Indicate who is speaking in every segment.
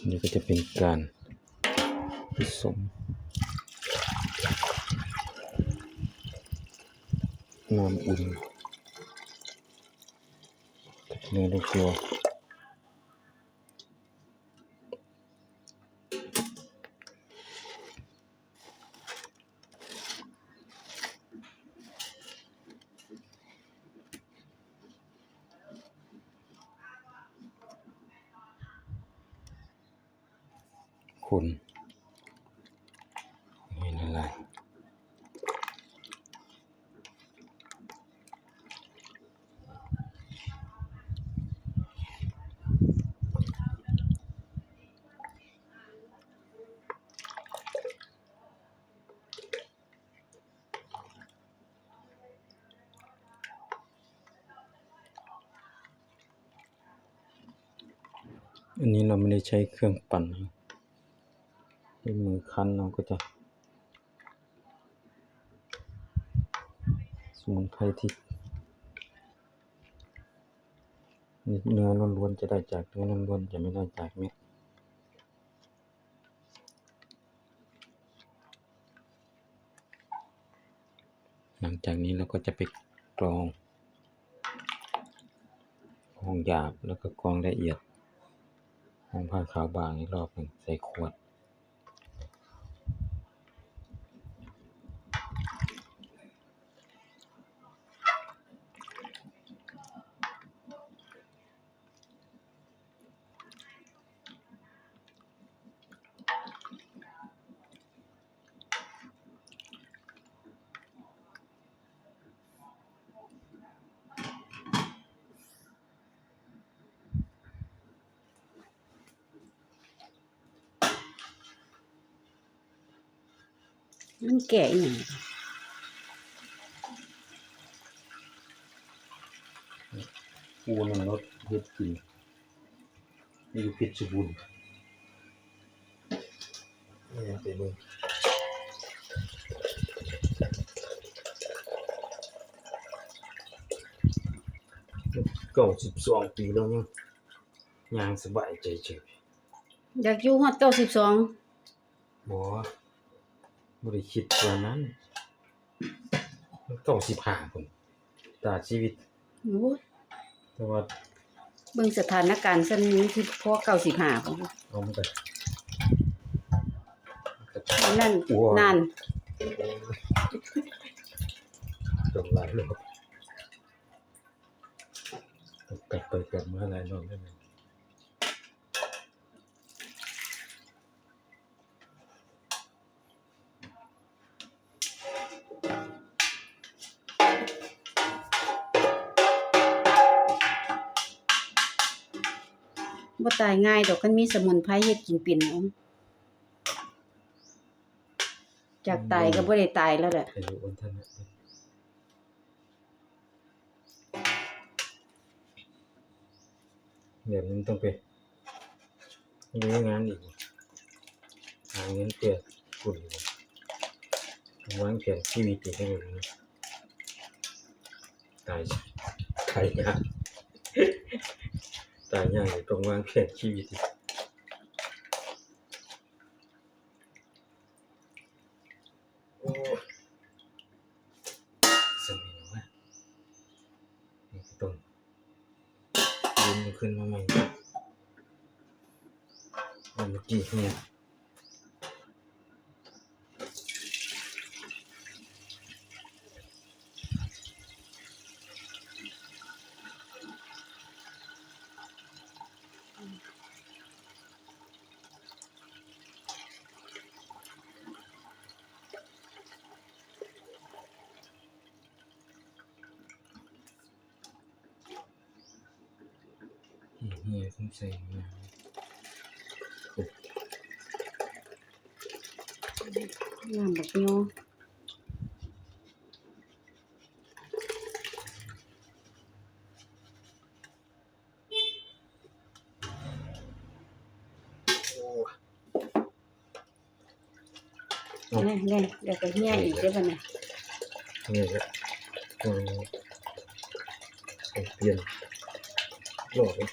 Speaker 1: นี่ก็จะเป็นการผสมน้ำอุ่นกับเนยลูกตัวคนให้ละลายอันนี้เราไม่ได้ใช้เครื่องปั่นเป็นมือคั้นเราก็จะสมุนไพรที่เนื้อล้วนๆจะได้จากเนื้อล้วนๆจะไม่ได้จากเม็ดหลังจากนี้เราก็จะไปกรองหยาบแล้วก็กรองละเอียดของผ้าขาวบางอีกรอบหนึ่งใส่ขวด
Speaker 2: มันแก่อีหยัง
Speaker 1: ปูมันรสเฮ็ดกินนี่อยู่เพชรบูรณ์นี่ไปเบิ่ง92 ปีแล้วยังสบายใจเฉย
Speaker 2: อยากอยู่ฮอด92
Speaker 1: บ่ได้คิดว่านั้น95พุ่นตาชีวิต
Speaker 2: โอ้ย
Speaker 1: แต่ว่า
Speaker 2: เบิ่งสถานการณ์ซั่นนี้คือพอ95พุ่น
Speaker 1: เอามันก็
Speaker 2: นั่นนั่น
Speaker 1: จนหลายรอบกลับไปกลับมาหลายรอบแล้ว
Speaker 2: บ่ตายง่ายดอกคันมีสมุนไพรเฮ็ดกินเป็นเอาจากตายก็บ่ได้ตายแล้วแหละ
Speaker 1: ให้รู้วันท่านเดี๋ยวมันต้องไปเรื่องงานอีกหาเงินเพื่อคุณวางแผนชีวิตอีกให้หมดเลยตายยากตายยากต้องวางแผนชีวิตอีกโอ้สมัยนู้นนี่ต้องดึงขึ้นมาใหม่เมื่อกี้เนี่ยต้องใส่มา
Speaker 2: น้ำบักโยนี่เดี๋ยวก็เหี่ยอีกเด้อบัดนี้
Speaker 1: นี่แหละเปลี่ยนโลกเลย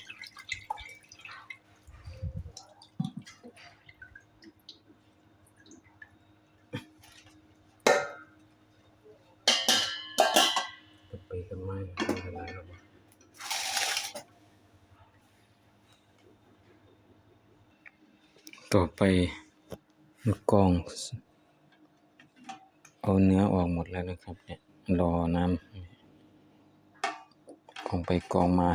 Speaker 1: ต่อไปกรองเอาเนื้อออกหมดแล้วนะครับเนี่ยรอน้ำกรองไปกรองมา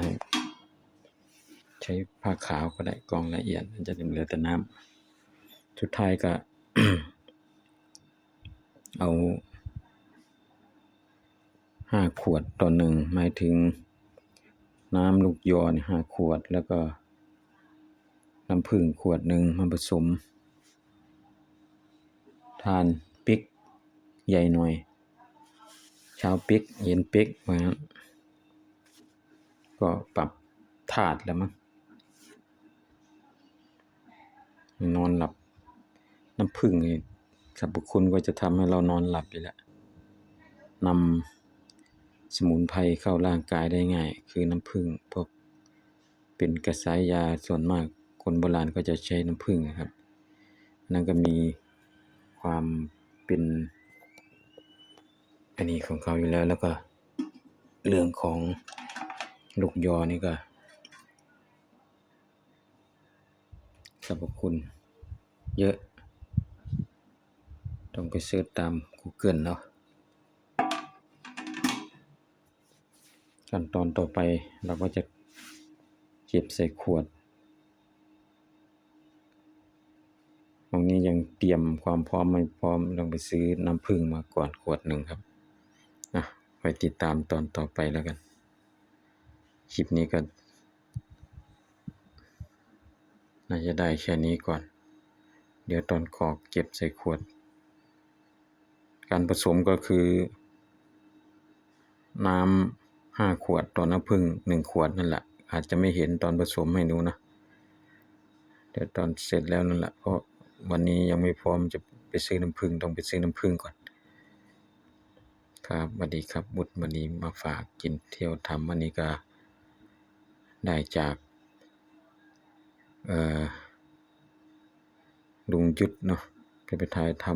Speaker 1: ใช้ผ้าขาวก็ได้กรองละเอียดมันจะเหลือแต่น้ำสุดท้ายก็ เอา5 ขวดต่อ1หมายถึงน้ำลูกยอเนี่ย5 ขวดแล้วก็น้ำผึ้งขวดหนึ่งมาผสมทานปิกใหญ่หน่อยเช้าปิกเย็นปิกว่างั้นก็ปรับธาตุแล้วมั้งนอนหลับน้ำผึ้งนี่สรรพคุณก็จะทำให้เรานอนหลับอยู่แล้วนำสมุนไพรเข้าร่างกายได้ง่ายคือน้ำผึ้งพวกเป็นกระสายยาส่วนมากคนโบราณก็จะใช้น้ำผึ้งนะครับนั่นก็มีความเป็นอันนี้ของเขาอยู่แล้วแล้วก็เรื่องของลูกยอนี่ก็สรรพคุณเยอะต้องไปเสิร์ชตาม Google เนาะขั้นตอนต่อไปเราก็จะเก็บใส่ขวดตรงนี้ยังเตรียมความพร้อมไม่พร้อมลองไปซื้อน้ำผึ้งมาก่อนขวดหนึ่งครับไว้ติดตามตอนต่อไปแล้วกันคลิปนี้ก็น่าจะได้แค่นี้ก่อนเดี๋ยวตอนกรอกเก็บใส่ขวดการผสมก็คือน้ำ5 ขวดต่อน้ำผึ้ง1 ขวดนั่นแหละอาจจะไม่เห็นตอนผสมให้ดูนะเดี๋ยวตอนเสร็จแล้วนั่นแหละเพราะวันนี้ยังไม่พร้อมจะไปซื้อน้ำผึ้งต้องไปซื้อน้ำผึ้งก่อนครับสวัสดีครับบุตรวันนี้มาฝากกินเที่ยวทำวันนี้ก็ได้จากลุงยุทธเนาะไปถ่ายท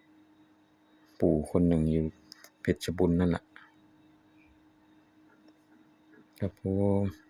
Speaker 1: ำปู่คนหนึ่งอยู่เพชรบุรีนั่นแหละครับผม